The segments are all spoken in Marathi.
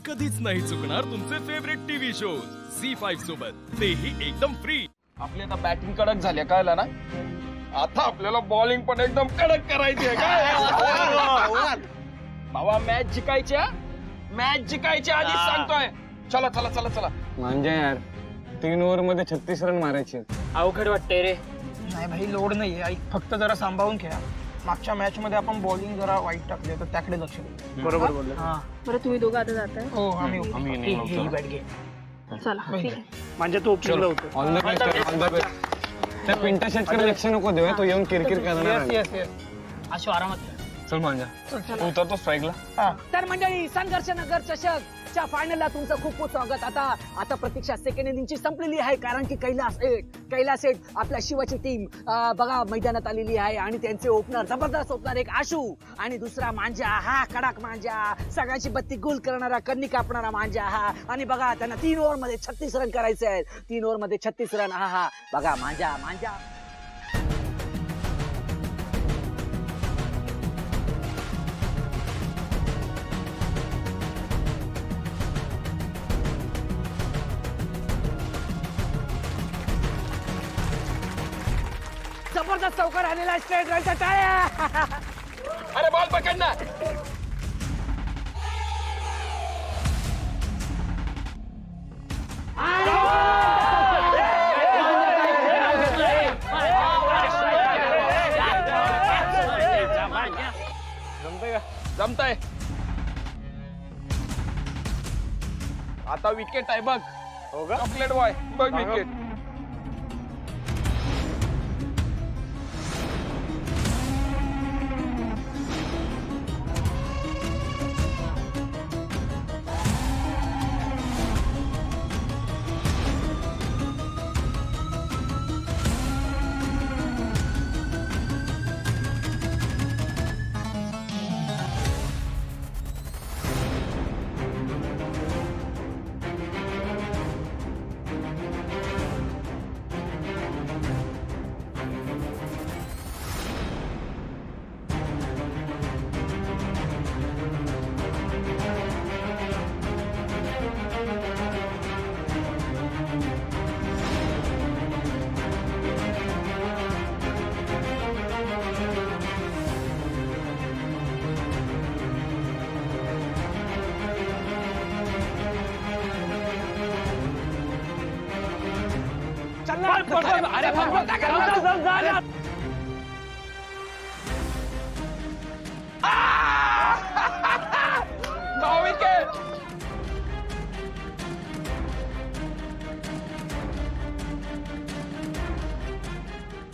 कधीच नाही चुकणार तुमचे फेवरेट टीव्ही शोज झी5 सोबत, तेही एकदम फ्री. आपली आता बॅटिंग कडक झाली कळलं ना. आता आपल्याला बॉलिंग पण एकदम कडक करायची आहे काय. भावा मॅच जिंकायच्या, मॅच जिंकायच्या आधीच सांगतोय. चला चला चला चला. म्हणजे यार 3 ओव्हर मध्ये 36 रन मारायचे. अवघड वाटतंय रे. नाही भाई, लोड नाही आहे. फक्त जरा सांभाळून खेळा. मागच्या मॅच मध्ये आपण बॉलिंग जरा वाईट टाकली, तर त्याकडे लक्ष द्या. बरोबर बोलले. हा. बरं तुम्ही दोघं आता जाताय. हो आम्ही आम्ही बॅट घे. चला ठीक आहे. म्हणजे तो ओपनिंगला होतो. All the best, all the best. त्या पिंटा शेटकडे लक्ष नको देऊ, तो येऊन किरकिर करणार येस आहे. Yes yes. अशो आरामात. चल मांजा, तू उतरतो स्ट्राईकला. हा. तर मंडळी, संघर्ष नगर चषकच्या फायनलला तुमचं खूप खूप स्वागत. आता प्रतीक्षा सेकंड इनिंगची संपलेली आहे, कारण की कैलास सेठ आपल्या शिवाची टीम बघा मैदानात आलेली आहे आणि त्यांचे ओपनर जबरदस्त ओपनर, एक आशू आणि दुसरा मांजा, हा कडक मांजा, सगळ्यांची बत्ती गुल करणारा, कन्नी कापणारा मांजा हा. आणि बघा त्यांना 3 ओव्हर मध्ये 36 रन करायचे आहेत. 3 ओव्हर मध्ये 36 रन. हा बघा मांजा. जबरदस्त चौकार आलेला, स्ट्रेट रनच्या टाळ्या. अरे बॉल पकड ना. जमतंय. आता विकेट आहे बघ. हो का? चॉकलेट बॉय बघ विकेट. अरे विकेट.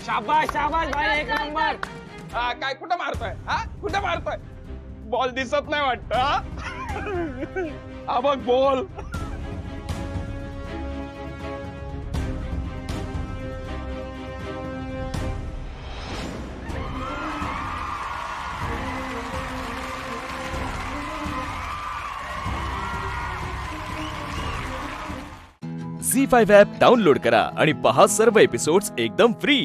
शाबाश शाबाश भाई, एक नंबर. काय कुठं मारतोय? हा कुठं मारतोय? बॉल दिसत नाही वाटत. हा बघ बॉल. झी5 ॲप डाउनलोड करा आणि पहा सर्व एपिसोड्स एकदम फ्री.